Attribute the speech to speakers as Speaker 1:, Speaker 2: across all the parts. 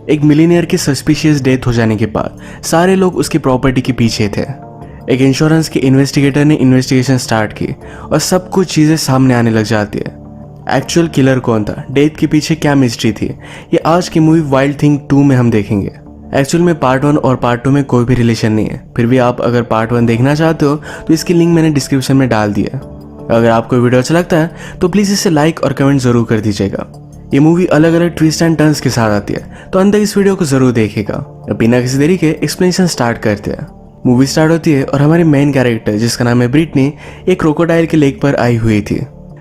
Speaker 1: एक मिलीनियर की suspicious death हो जाने के बाद सारे लोग उसकी प्रॉपर्टी के पीछे थे। एक इंश्योरेंस के इन्वेस्टिगेटर ने इन्वेस्टिगेशन स्टार्ट की और सब कुछ चीज़ें सामने आने लग जाती है। एक्चुअल किलर कौन था, डेथ के पीछे क्या मिस्ट्री थी, ये आज की मूवी वाइल्ड थिंग 2 में हम देखेंगे। एक्चुअल में पार्ट 1 और पार्ट 2 में कोई भी रिलेशन नहीं है, फिर भी आप अगर पार्ट 1 देखना चाहते हो तो इसकी लिंक मैंने डिस्क्रिप्शन में डाल दी है। अगर आपको वीडियो अच्छा लगता है तो प्लीज़ इसे लाइक और कमेंट ज़रूर कर दीजिएगा। ये मूवी अलग अलग ट्विस्ट एंड टर्न्स के साथ आती है, तो अंत तक इस वीडियो को जरूर देखिएगा। बिना किसी देरी के एक्सप्लेनेशन स्टार्ट करते हैं। मूवी स्टार्ट होती है और हमारी मेन कैरेक्टर जिसका नाम है ब्रिटनी एक क्रोकोडाइल के लेक पर आई हुई थी।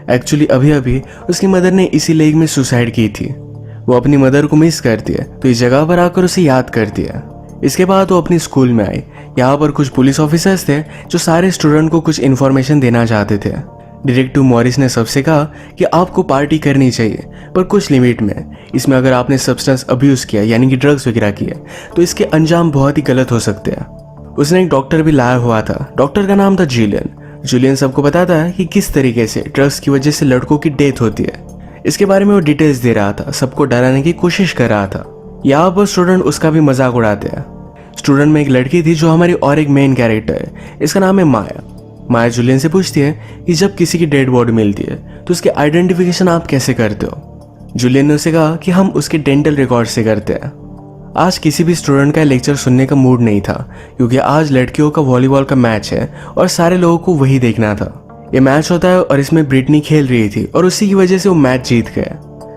Speaker 1: एक्चुअली अभी अभी उसकी मदर ने इसी लेक में सुसाइड की थी। वो अपनी मदर को मिस करती है तो इस जगह पर आकर उसे याद करती है। इसके बाद वो अपनी स्कूल में आई। यहाँ पर कुछ पुलिस ऑफिसर्स थे जो सारे स्टूडेंट को कुछ इन्फॉर्मेशन देना चाहते थे। डिटेक्टिव मॉरिस ने सबसे कहा कि आपको पार्टी करनी चाहिए पर कुछ लिमिट में। इसमें अगर आपने सब्सटेंस अब्यूज किया यानी कि ड्रग्स वगैरह किए तो इसके अंजाम बहुत ही गलत हो सकते हैं। उसने एक डॉक्टर भी लाया हुआ था। डॉक्टर का नाम था जूलियन। जूलियन सबको बताता है कि किस तरीके से ड्रग्स की वजह से लड़कों की डेथ होती है। इसके बारे में वो डिटेल्स दे रहा था, सबको डराने की कोशिश कर रहा था। यहाँ पर स्टूडेंट उसका भी मजाक उड़ाते हैं। स्टूडेंट में एक लड़की थी जो हमारी और एक मेन कैरेक्टर है, इसका नाम है माया। माया जूलियन से पूछती है कि जब किसी की डेड बॉडी मिलती है तो उसके आइडेंटिफिकेशन आप कैसे करते हो। जूलियन ने उसे कहा कि हम उसके डेंटल रिकॉर्ड से करते हैं। आज किसी भी स्टूडेंट का लेक्चर सुनने का मूड नहीं था क्योंकि आज लड़कियों का वॉलीबॉल का मैच है और सारे लोगों को वही देखना था। ये मैच होता है और इसमें ब्रिटनी खेल रही थी और उसी की वजह से वो मैच जीत गए।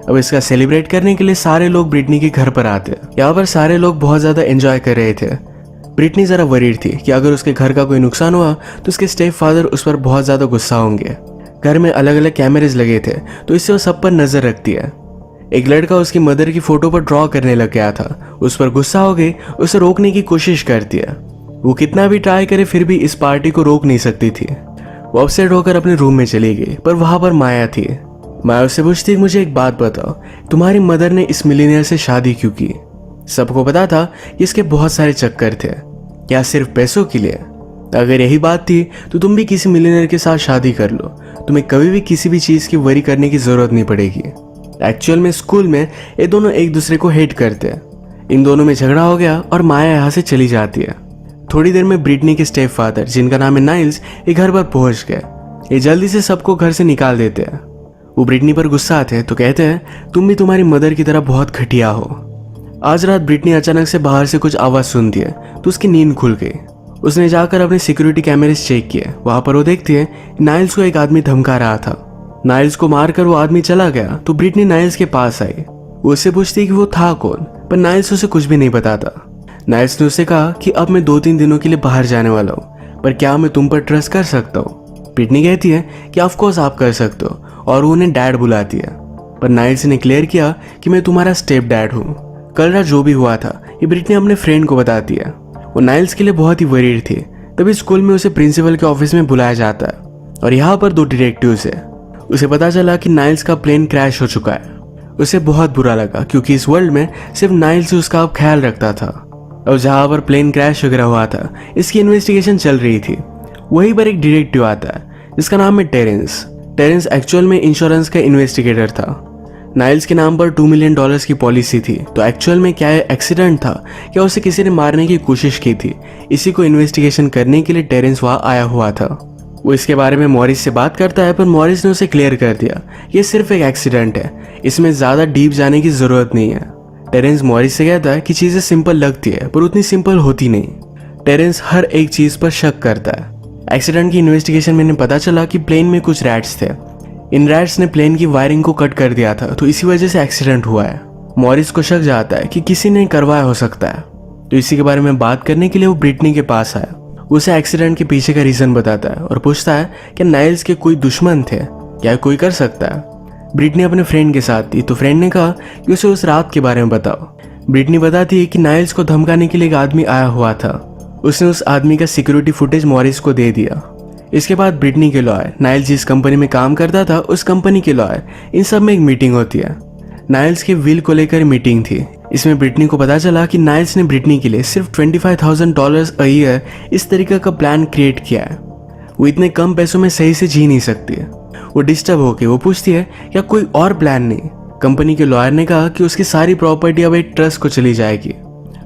Speaker 1: अब इसका सेलिब्रेट करने के लिए सारे लोग ब्रिटनी के घर पर आते। यहाँ पर सारे लोग बहुत ज्यादा एंजॉय कर रहे थे। ब्रिटनी जरा वरीड थी कि अगर उसके घर का कोई नुकसान हुआ तो उसके स्टेप फादर उस पर बहुत ज्यादा गुस्सा होंगे। घर में अलग अलग कैमरेज लगे थे तो इससे वो सब पर नजर रखती है। एक लड़का उसकी मदर की फोटो पर ड्रॉ करने लग गया था। उस पर गुस्सा हो गई, उसे रोकने की कोशिश करती है। वो कितना भी ट्राई करे फिर भी इस पार्टी को रोक नहीं सकती थी। वो अपसेट होकर अपने रूम में चली गई पर वहां पर माया थी। माया उससे पूछती, मुझे एक बात बताओ, तुम्हारी मदर ने इस मिलीनियर से शादी क्यों की? सबको पता था कि इसके बहुत सारे चक्कर थे, क्या सिर्फ पैसों के लिए? अगर यही बात थी तो तुम भी किसी मिलीनियर के साथ शादी कर लो, तुम्हें कभी भी किसी भी चीज की वरी करने की जरूरत नहीं पड़ेगी। एक्चुअल में स्कूल में ये दोनों एक दूसरे को हेट करते हैं। इन दोनों में झगड़ा हो गया और माया यहाँ से चली जाती है। थोड़ी देर में ब्रिटनी के स्टेप फादर जिनका नाम है नाइल्स ये घर पर पहुंच गए। ये जल्दी से सबको घर से निकाल देते हैं। वो ब्रिटनी पर गुस्सा आते हैं तो कहते हैं तुम भी तुम्हारी मदर की तरह बहुत घटिया हो। आज रात ब्रिटनी अचानक से बाहर से कुछ आवाज सुनती है तो उसकी नींद खुल गई। उसने जाकर अपने सिक्योरिटी कैमरेज चेक किए। वहां पर वो देखती है नाइल्स को एक आदमी धमका रहा था। नाइल्स को मारकर वो आदमी चला गया तो ब्रिटनी नाइल्स के पास आई। वो उससे पूछती कि वो था कौन, पर नाइल्स उसे कुछ भी नहीं बताता। नाइल्स ने उससे कहा कि अब मैं 2-3 दिनों के लिए बाहर जाने वाला हूँ, पर क्या मैं तुम पर ट्रस्ट कर सकता हूँ? ब्रिटनी कहती है कि ऑफकोर्स आप कर सकते हो और वो उन्हें डैड बुलाती है। पर नाइल्स ने क्लियर किया कि मैं तुम्हारा स्टेप डैड हूँ। कल रात जो भी हुआ था ये ब्रिटनी अपने फ्रेंड को बताती है। वो नाइल्स के लिए बहुत ही वरीड थी। तभी स्कूल में उसे प्रिंसिपल के ऑफिस में बुलाया जाता है और यहाँ पर 2 डिटेक्टिव्स है। उसे पता चला कि नाइल्स का प्लेन क्रैश हो चुका है। उसे बहुत बुरा लगा क्योंकि इस वर्ल्ड में सिर्फ नाइल्स ही उसका अब ख्याल रखता था। और जहाँ पर प्लेन क्रैश वगैरह हुआ था इसकी इन्वेस्टिगेशन चल रही थी। वहीं पर एक डिटेक्टिव आता है जिसका नाम है टेरेंस। टेरेंस एक्चुअल में इंश्योरेंस का इन्वेस्टिगेटर था। नाइल्स के नाम पर $2 मिलियन की पॉलिसी थी। तो एक्चुअल में क्या ये एक्सीडेंट था, क्या उसे किसी ने मारने की कोशिश की थी? इसी को इन्वेस्टिगेशन करने के लिए टेरेंस वहाँ आया हुआ था। वो इसके बारे में मॉरिस से बात करता है पर मॉरिस ने उसे क्लियर कर दिया ये सिर्फ एक एक्सीडेंट है, इसमें ज्यादा डीप जाने की जरूरत नहीं है। टेरेंस मॉरिस से कहता है कि चीजें सिंपल लगती है पर उतनी सिंपल होती नहीं। टेरेंस हर एक चीज पर शक करता है। एक्सीडेंट की इन्वेस्टिगेशन में पता चला कि प्लेन में कुछ रैट्स थे। इन रैट्स ने प्लेन की वायरिंग को कट कर दिया था तो इसी वजह से एक्सीडेंट हुआ है। मॉरिस को शक जाता है कि किसी ने करवाया हो सकता है। तो इसी के बारे में बात करने के लिए वो ब्रिटनी के पास आया। उसे एक्सीडेंट के पीछे का रीजन बताता है और पूछता है कि नाइल्स के कोई दुश्मन थे, क्या कोई कर सकता है? ब्रिटनी अपने फ्रेंड के साथ थी तो फ्रेंड ने कहा कि उसे उस रात के बारे में बताओ। ब्रिटनी बताती है कि नाइल्स को धमकाने के लिए एक आदमी आया हुआ था। उसने उस आदमी का सिक्योरिटी फुटेज मॉरिस को दे दिया। इसके बाद ब्रिटनी के लॉयर, नाइल्स जिस कंपनी में काम करता था उस कंपनी के लॉयर, इन सब में एक मीटिंग होती है। नाइल्स के विल को लेकर मीटिंग थी। इसमें ब्रिटनी को पता चला कि नाइल्स ने ब्रिटनी के लिए सिर्फ $25,000 अ ईयर इस तरीके का प्लान क्रिएट किया है। वो इतने कम पैसों में सही से जी नहीं सकती है। वो डिस्टर्ब होके वो पूछती है क्या कोई और प्लान नहीं? कंपनी के लॉयर ने कहा कि उसकी सारी प्रॉपर्टी अब एक ट्रस्ट को चली जाएगी।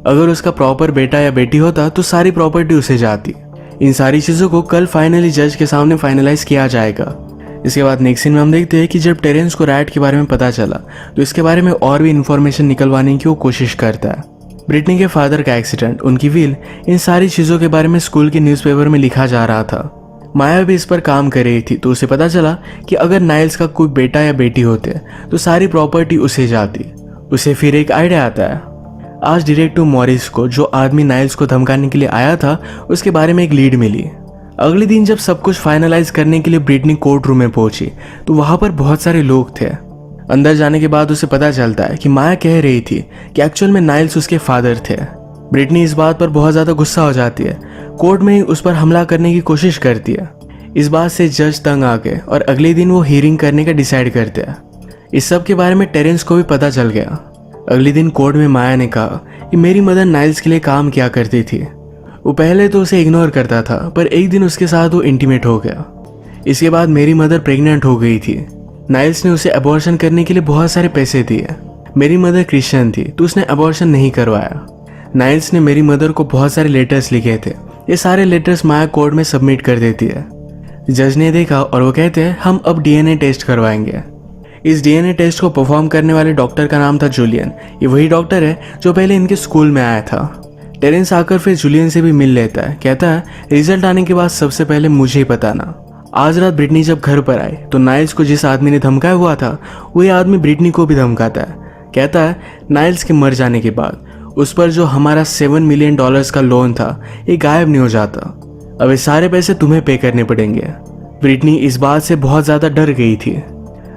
Speaker 1: अगर उसका प्रॉपर बेटा या बेटी होता तो सारी प्रॉपर्टी उसे जाती। इन सारी चीज़ों को कल फाइनली जज के सामने फाइनलाइज किया जाएगा। इसके बाद नेक्स्ट सीन में हम देखते हैं कि जब टेरेंस को रैट के बारे में पता चला तो इसके बारे में और भी इन्फॉर्मेशन निकलवाने की वो कोशिश करता है। ब्रिटनी के फादर का एक्सीडेंट, उनकी विल, इन सारी चीज़ों के बारे में स्कूल के न्यूज़पेपर में लिखा जा रहा था। माया भी इस पर काम कर रही थी तो उसे पता चला कि अगर नाइल्स का कोई बेटा या बेटी होते तो सारी प्रॉपर्टी उसे जाती। उसे फिर एक आइडिया आता है। आज डिटेक्टिव मॉरिस को जो आदमी नाइल्स को धमकाने के लिए आया था उसके बारे में एक लीड मिली। अगले दिन जब सब कुछ फाइनलाइज करने के लिए ब्रिटनी कोर्ट रूम में पहुंची तो वहां पर बहुत सारे लोग थे। अंदर जाने के बाद उसे पता चलता है कि माया कह रही थी कि एक्चुअल में नाइल्स उसके फादर थे। ब्रिटनी इस बात पर बहुत ज़्यादा गुस्सा हो जाती है, कोर्ट में ही उस पर हमला करने की कोशिश करती है। इस बात से जज तंग आ गए और अगले दिन वो हियरिंग करने का डिसाइड करते हैं। इस सब के बारे में टेरेंस को भी पता चल गया। अगले दिन कोर्ट में माया ने कहा कि मेरी मदर नाइल्स के लिए काम किया करती थी। वो पहले तो उसे इग्नोर करता था पर एक दिन उसके साथ वो इंटीमेट हो गया। इसके बाद मेरी मदर प्रेग्नेंट हो गई थी। नाइल्स ने उसे अबॉर्शन करने के लिए बहुत सारे पैसे दिए। मेरी मदर क्रिश्चियन थी तो उसने अबॉर्शन नहीं करवाया। नाइल्स ने मेरी मदर को बहुत सारे लेटर्स लिखे थे। ये सारे लेटर्स माया कोर्ट में सबमिट कर देती है। जज ने देखा और वो कहते हैं हम अब डीएनए टेस्ट करवाएंगे। इस डीएनए टेस्ट को परफॉर्म करने वाले डॉक्टर का नाम था जूलियन। ये वही डॉक्टर है जो पहले इनके स्कूल में आया था। टेरेंस आकर फिर जूलियन से भी मिल लेता है। कहता है रिजल्ट आने के बाद सबसे पहले मुझे ही बताना। आज रात ब्रिटनी जब घर पर आई तो नाइल्स को जिस आदमी ने धमकाया हुआ था वही आदमी ब्रिटनी को भी धमकाता है। कहता है नाइल्स के मर जाने के बाद उस पर जो हमारा $7 मिलियन का लोन था ये गायब नहीं हो जाता। अब ये सारे पैसे तुम्हें पे करने पड़ेंगे। ब्रिटनी इस बात से बहुत ज़्यादा डर गई थी।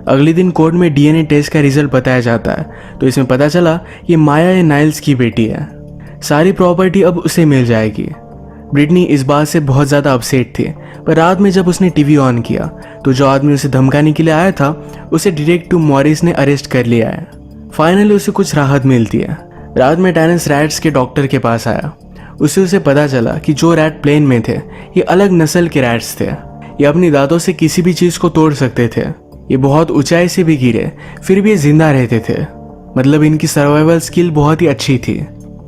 Speaker 1: अगले दिन कोर्ट में डीएनए टेस्ट का रिजल्ट बताया जाता है तो इसमें पता चला कि माया ये नाइल्स की बेटी है। सारी प्रॉपर्टी अब उसे मिल जाएगी। ब्रिटनी इस बात से बहुत ज़्यादा अपसेट थी पर रात में जब उसने टीवी ऑन किया तो जो आदमी उसे धमकाने के लिए आया था उसे डिटेक्टिव मॉरिस ने अरेस्ट कर लिया है। फाइनली उसे कुछ राहत मिलती है। रात में टेरेंस रैट्स के डॉक्टर के पास आया। उसे पता चला कि जो रैट प्लेन में थे ये अलग नस्ल के रैट्स थे। ये अपनी दांतों से किसी भी चीज़ को तोड़ सकते थे। ये बहुत ऊंचाई से भी गिरे फिर भी ये जिंदा रहते थे। मतलब इनकी सर्वाइवल स्किल बहुत ही अच्छी थी।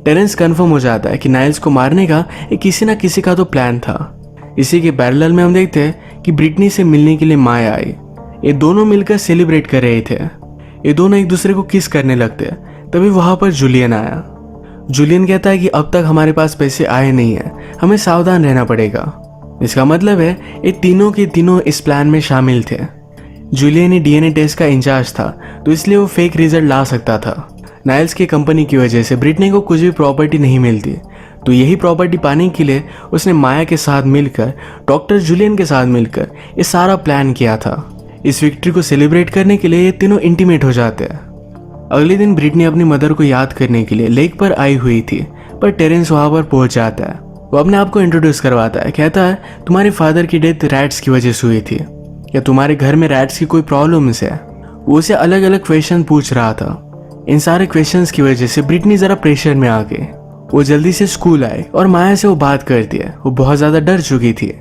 Speaker 1: टेरेंस कंफर्म हो जाता है कि नाइल्स को मारने का ये किसी ना किसी का तो प्लान था। इसी के पैरेलल में हम देखते हैं कि ब्रिटनी से मिलने के लिए माया आई। ये दोनों मिलकर सेलिब्रेट कर रहे थे। ये दोनों एक दूसरे को किस करने लगते हैं। तभी वहां पर जूलियन आया। जूलियन कहता है कि अब तक हमारे पास पैसे आए नहीं हैं, हमें सावधान रहना पड़ेगा। इसका मतलब है ये तीनों के तीनों इस प्लान में शामिल थे। जूलियन ही डीएनए टेस्ट का इंचार्ज था तो इसलिए वो फेक रिजल्ट ला सकता था। नाइल्स की कंपनी की वजह से ब्रिटनी को कुछ भी प्रॉपर्टी नहीं मिलती तो यही प्रॉपर्टी पाने के लिए उसने माया के साथ मिलकर, डॉक्टर जूलियन के साथ मिलकर ये सारा प्लान किया था। इस विक्ट्री को सेलिब्रेट करने के लिए ये तीनों इंटीमेट हो जाते हैं। अगले दिन ब्रिटनी अपनी मदर को याद करने के लिए लेक पर आई हुई थी पर टेरेंस वहां पर पहुंच जाता है। वो अपने आप को इंट्रोड्यूस करवाता है। कहता है तुम्हारे फादर की डेथ रैट्स की वजह से हुई थी या तुम्हारे घर में रैट्स की कोई प्रॉब्लम्स है। वो उसे अलग अलग क्वेश्चन पूछ रहा था। इन सारे क्वेश्चंस की वजह से ब्रिटनी जरा प्रेशर में आ गई। वो जल्दी से स्कूल आई और माया से वो बात करती है। वो बहुत ज्यादा डर चुकी थी।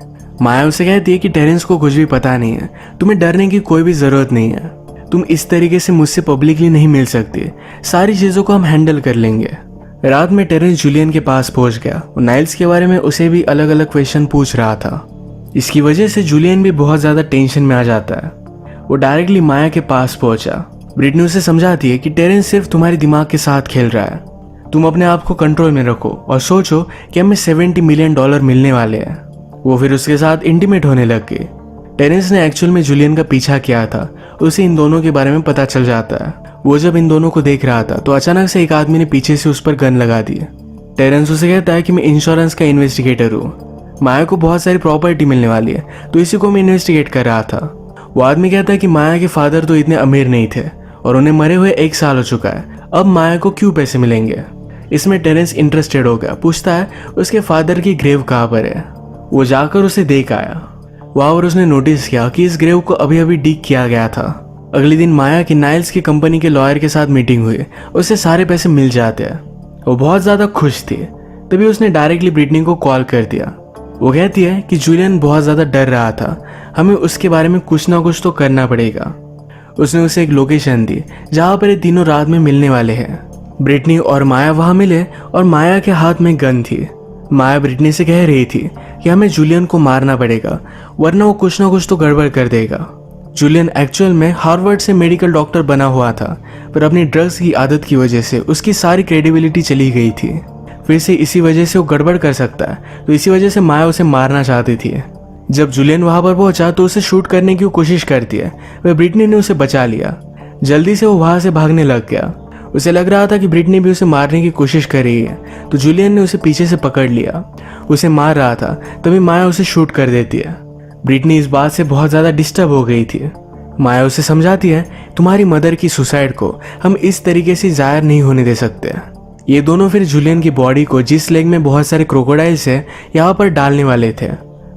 Speaker 1: माया उसे कहती है कि टेरेंस को कुछ भी पता नहीं है, तुम्हें डरने की कोई भी जरूरत नहीं है। तुम इस तरीके से मुझसे पब्लिकली नहीं मिल सकती, सारी चीजों को हम हैंडल कर लेंगे। रात में टेरेंस जूलियन के पास पहुंच गया। वो नाइल्स के बारे में उसे भी अलग अलग क्वेश्चन पूछ रहा था। इसकी वजह से जूलियन भी बहुत ज्यादा टेंशन में आ जाता है। वो डायरेक्टली माया के पास पहुंचा। ब्रिटनी उसे समझाती है कि टेरेंस सिर्फ तुम्हारे दिमाग के साथ खेल रहा है। तुम अपने आप को कंट्रोल में रखो और सोचो कि हमें $70 मिलियन मिलने वाले हैं। वो फिर उसके साथ इंटीमेट होने लग गई। टेरेंस ने एक्चुअल में जूलियन का पीछा किया था। उसे इन दोनों के बारे में पता चल जाता है। वो जब इन दोनों को देख रहा था तो अचानक से एक आदमी ने पीछे से उस पर गन लगा दी। टेरेंस उसे कहता है कि मैं इंश्योरेंस का इन्वेस्टिगेटर हूँ। माया को बहुत सारी प्रॉपर्टी मिलने वाली है तो इसी को मैं इन्वेस्टिगेट कर रहा था। वो आदमी कहता है कि माया के फादर तो इतने अमीर नहीं थे और उन्हें मरे हुए 1 साल हो चुका है, अब माया को क्यों पैसे मिलेंगे। इसमें टेरेंस इंटरेस्टेड हो गया। पूछता है उसके फादर की ग्रेव कहाँ पर है। वो जाकर उसे देख आया। वहाँ पर उसने नोटिस किया कि इस ग्रेव को अभी अभी डिग किया गया था। अगले दिन माया की नाइल्स की कंपनी के लॉयर के साथ मीटिंग हुई। उसे सारे पैसे मिल जाते हैं। वो बहुत ज़्यादा खुश थी। तभी उसने डायरेक्टली ब्रिटनी को कॉल कर दिया। वो कहती है कि जूलियन बहुत ज़्यादा डर रहा था, हमें उसके बारे में कुछ ना कुछ तो करना पड़ेगा। उसने उसे एक लोकेशन दी जहाँ पर ये तीनों रात में मिलने वाले हैं। ब्रिटनी और माया वहाँ मिले और माया के हाथ में गन थी। माया ब्रिटनी से कह रही थी कि हमें जूलियन को मारना पड़ेगा वरना वो कुछ ना कुछ तो गड़बड़ कर देगा। जूलियन एक्चुअल में हार्वर्ड से मेडिकल डॉक्टर बना हुआ था, पर अपनी ड्रग्स की आदत की वजह से उसकी सारी क्रेडिबिलिटी चली गई थी। फिर से इसी वजह से वो गड़बड़ कर सकता है, तो इसी वजह से माया उसे मारना चाहती थी। जब जूलियन वहां पर पहुंचा तो उसे शूट करने की कोशिश करती है, वह ब्रिटनी ने उसे बचा लिया। जल्दी से वो वहां से भागने लग गया। उसे लग रहा था कि ब्रिटनी भी उसे मारने की कोशिश कर रही है, तो जूलियन ने उसे पीछे से पकड़ लिया। उसे मार रहा था तभी माया उसे शूट कर देती है। ब्रिटनी इस बात से बहुत ज़्यादा डिस्टर्ब हो गई थी। माया उसे समझाती है, तुम्हारी मदर की सुसाइड को हम इस तरीके से जाहिर नहीं होने दे सकते। ये दोनों फिर जूलियन की बॉडी को जिस लेक में बहुत सारे क्रोकोडाइल्स है यहाँ पर डालने वाले थे,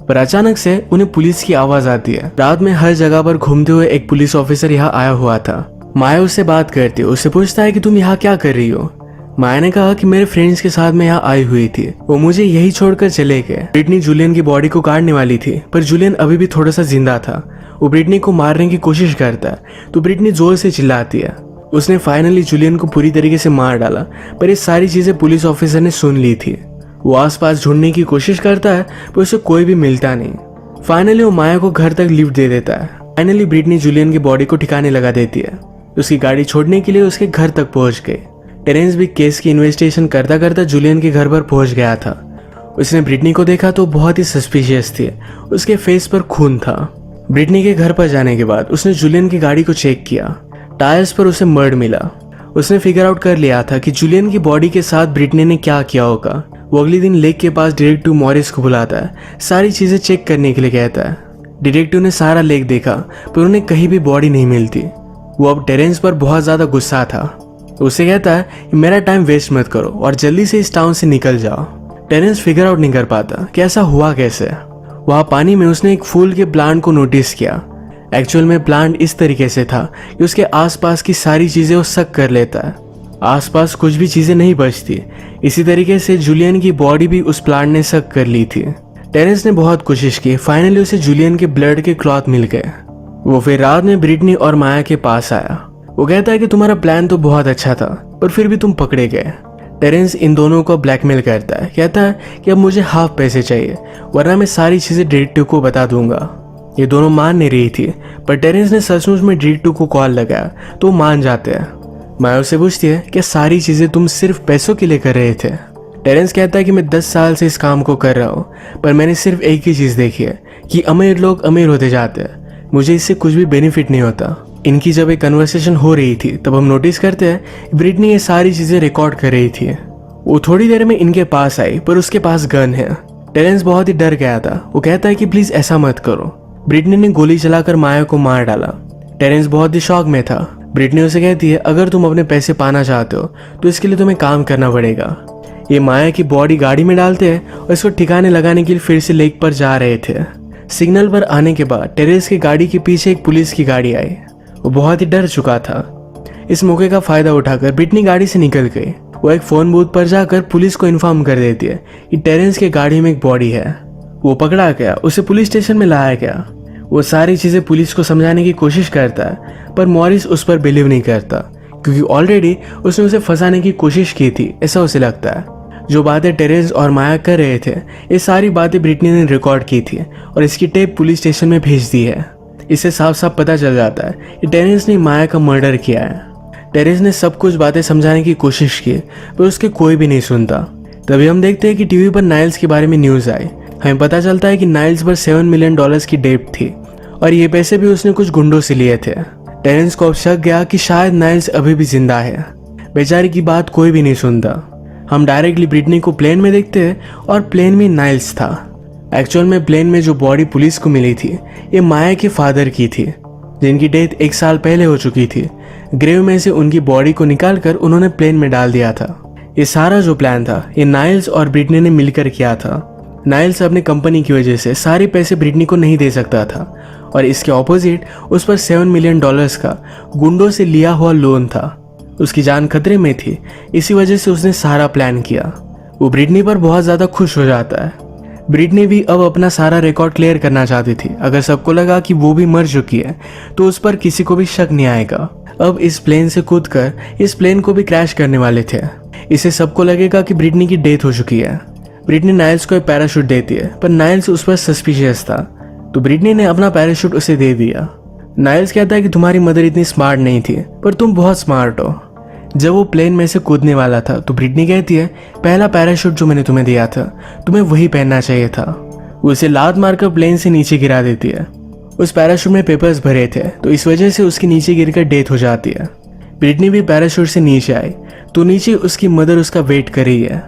Speaker 1: पर अचानक से उन्हें पुलिस की आवाज आती है। रात में हर जगह पर घूमते हुए एक पुलिस ऑफिसर यहाँ आया हुआ था। माया उससे बात करती है, उससे पूछता है कि तुम यहाँ क्या कर रही हो। माया ने कहा कि मेरे फ्रेंड्स के साथ मैं यहाँ आई हुई थी, वो मुझे यही छोड़कर चले गए। ब्रिटनी जूलियन की बॉडी को काटने वाली थी, पर जूलियन अभी भी थोड़ा सा जिंदा था। वो ब्रिटनी को मारने की कोशिश करता है तो ब्रिटनी जोर से चिल्लाती है। उसने फाइनली जूलियन को पूरी तरीके से मार डाला, पर ये सारी चीजें पुलिस ऑफिसर ने सुन ली थी। वो आसपास ढूंढने की कोशिश करता है पर उसे कोई भी मिलता नहीं। फाइनली वो माया को घर तक लिफ्ट दे देता है। फाइनली ब्रिटनी जूलियन की बॉडी को ठिकाने लगा देती है। उसकी गाड़ी छोड़ने के लिए उसके घर तक पहुंच गई। टेरेंस भी केस की इन्वेस्टिगेशन करता करता जूलियन के घर पर पहुंच गया था। उसने ब्रिटनी को देखा तो बहुत ही सस्पिशियस थी। उसके फेस पर खून था। ब्रिटनी के घर पर जाने के बाद उसने जूलियन की गाड़ी को चेक किया। टायर्स पर उसे मर्ड मिला। उसने फिगर आउट कर लिया था कि जूलियन की बॉडी के साथ ब्रिटनी ने क्या किया होगा। वो अगले दिन लेक के पास डिटेक्टिव मॉरिस को बुलाता है, सारी चीजें चेक करने के लिए कहता है। डिटेक्टिव ने सारा लेक देखा पर उन्हें कहीं भी बॉडी नहीं मिलती। वो अब टेरेंस पर बहुत ज्यादा गुस्सा था। उसे कहता है कि मेरा टाइम वेस्ट मत करो और जल्दी से इस टाउन से निकल जाओ। टेरेंस फिगर आउट नहीं कर पाता कि ऐसा हुआ कैसे। वहां पानी में उसने एक फूल के प्लांट को नोटिस किया। एक्चुअल में प्लांट इस तरीके से था कि उसके आसपास की सारी चीजें वो सक कर लेता है। आसपास कुछ भी चीजें नहीं बचती। इसी तरीके से जूलियन की बॉडी भी उस प्लांट ने सक कर ली थी। टेरेंस ने बहुत कोशिश की, फाइनली उसे जूलियन के ब्लड के क्लॉथ मिल गए। वो फिर रात में ब्रिटनी और माया के पास आया। वो कहता है कि तुम्हारा प्लान तो बहुत अच्छा था पर फिर भी तुम पकड़े गए। टेरेंस इन दोनों को ब्लैकमेल करता है, कहता है कि अब मुझे हाफ पैसे चाहिए वरना मैं सारी चीजें डिटेक्टिव को बता दूंगा। ये दोनों मान नहीं रही थी, पर टेरेंस ने सचमुच में डिटेक्टिव को कॉल लगाया तो वो मान जाते हैं। माया उससे पूछती है कि सारी चीजें तुम सिर्फ पैसों के लिए कर रहे थे। टेरेंस कहता है कि मैं 10 साल से इस काम को कर रहा हूँ, पर मैंने सिर्फ एक ही चीज देखी है कि अमीर लोग अमीर होते जाते हैं। मुझे इससे कुछ भी बेनिफिट नहीं होता। इनकी जब एक कन्वर्सेशन हो रही थी तब हम नोटिस करते हैं ब्रिटनी ये सारी चीजें रिकॉर्ड कर रही थी। वो थोड़ी देर में इनके पास आई पर उसके पास गन है। टेरेंस बहुत ही डर गया था। वो कहता है कि प्लीज ऐसा मत करो। ब्रिटनी ने गोली चलाकर माया को मार डाला। टेरेंस बहुत ही शॉक में था। ब्रिटनी उसे कहती है अगर तुम अपने पैसे पाना चाहते हो तो इसके लिए तुम्हें काम करना पड़ेगा। ये माया की बॉडी गाड़ी में डालते हैं और इसको ठिकाने लगाने के लिए फिर से लेक पर जा रहे थे। सिग्नल पर आने के बाद टेरेंस की गाड़ी के पीछे एक पुलिस की गाड़ी आई। वो बहुत ही डर चुका था। इस मौके का फायदा उठाकर ब्रिटनी गाड़ी से निकल गई। वो एक फोन बूथ पर जाकर पुलिस को इन्फॉर्म कर देती है कि टेरेंस के गाड़ी में एक बॉडी है। वो पकड़ा गया, उसे पुलिस स्टेशन में लाया गया। वो सारी चीजें पुलिस को समझाने की कोशिश करता है पर मॉरिस उस पर बिलीव नहीं करता क्योंकि ऑलरेडी उसने उसे फंसाने की कोशिश की थी, ऐसा उसे लगता है। जो बातें टेरेंस और माया कर रहे थे ये सारी बातें ब्रिटनी ने रिकॉर्ड की थी और इसकी टेप पुलिस स्टेशन में भेज दी है। इससे साफ साफ पता चल जाता है कि टेरेंस ने माया का मर्डर किया है। टेरेंस ने सब कुछ बातें समझाने की कोशिश की पर उसके कोई भी नहीं सुनता। तभी हम देखते हैं कि टीवी पर नाइल्स के बारे में न्यूज आई। हमें पता चलता है कि नाइल्स पर $7 मिलियन की डेट थी और ये पैसे भी उसने कुछ गुंडों से लिए थे। टेरेंस को अब शक गया कि शायद नाइल्स अभी भी जिंदा है। बेचारी की बात कोई भी नहीं सुनता। हम डायरेक्टली ब्रिटनी को प्लेन में देखते हैं और प्लेन में नाइल्स था। एक्चुअल में प्लेन में जो बॉडी पुलिस को मिली थी ये माया के फादर की थी जिनकी डेथ 1 साल पहले हो चुकी थी। ग्रेव में से उनकी बॉडी को निकालकर उन्होंने प्लेन में डाल दिया था। ये सारा जो प्लान था ये नाइल्स और ब्रिटनी ने मिलकर किया था। नाइल्स अपने कंपनी की वजह से सारे पैसे ब्रिटनी को नहीं दे सकता था और इसके ऑपोजिट उस पर $7 मिलियन का गुंडों से लिया हुआ लोन था। उसकी जान खतरे में थी, इसी वजह से उसने सारा प्लान किया। वो ब्रिटनी पर बहुत ज्यादा खुश हो जाता है। ब्रिटनी भी अब अपना सारा रिकॉर्ड क्लियर करना चाहती थी। अगर सबको लगा कि वो भी मर चुकी है तो उस पर किसी को भी शक नहीं आएगा। अब इस प्लेन से कूदकर इस प्लेन को भी क्रैश करने वाले थे। इससे सबको लगेगा कि ब्रिटनी की डेथ हो चुकी है। ब्रिटनी नाइल्स को एक पैराशूट देती है, पर नाइल्स उस पर सस्पिशियस था, तो ब्रिटनी ने अपना पैराशूट उसे दे दिया। नाइल्स कहता है कि तुम्हारी मदर इतनी स्मार्ट नहीं थी, पर तुम बहुत स्मार्ट हो। जब वो प्लेन में से कूदने वाला था तो ब्रिटनी कहती है, पहला पैराशूट जो मैंने तुम्हें दिया था तुम्हें वही पहनना चाहिए था। वो उसे लात मारकर प्लेन से नीचे गिरा देती है। उस पैराशूट में पेपर्स भरे थे, तो इस वजह से उसकी नीचे गिरकर डेथ हो जाती है। ब्रिटनी भी पैराशूट से नीचे आई तो नीचे उसकी मदर उसका वेट कर रही है।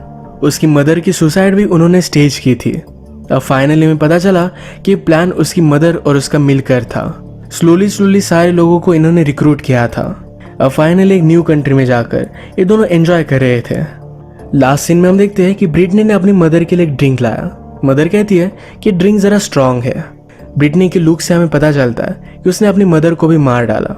Speaker 1: उसकी मदर की सुसाइड भी उन्होंने स्टेज की थी। अब फाइनली में पता चला कि प्लान उसकी मदर और उसका मिलकर था। स्लोली सारे लोगों को इन्होंने रिक्रूट किया था। अब फाइनली एक न्यू कंट्री में जाकर ये दोनों एंजॉय कर रहे थे। लास्ट सीन में हम देखते हैं कि ब्रिटनी ने अपनी मदर के लिए एक ड्रिंक लाया। मदर कहती है कि ड्रिंक जरा स्ट्रांग है। ब्रिटनी के लुक से हमें पता चलता है कि उसने अपनी मदर को भी मार डाला।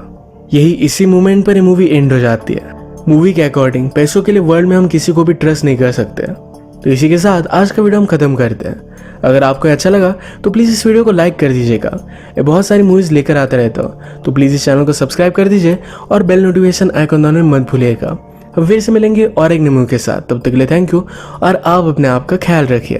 Speaker 1: यही इसी मोमेंट पर ये मूवी एंड हो जाती है। मूवी के अकॉर्डिंग पैसों के लिए वर्ल्ड में हम किसी को भी ट्रस्ट नहीं कर सकते। तो इसी के साथ आज का वीडियो हम खत्म करते हैं। अगर आपको अच्छा लगा तो प्लीज़ इस वीडियो को लाइक कर दीजिएगा। ये बहुत सारी मूवीज़ लेकर आते रहता हूँ, तो प्लीज़ इस चैनल को सब्सक्राइब कर दीजिए और बेल नोटिफिकेशन आइकन दबाना मत भूलिएगा। अब फिर से मिलेंगे और एक नई मूवी के साथ। तब तक के लिए थैंक यू और आप अपने आप का ख्याल रखिए।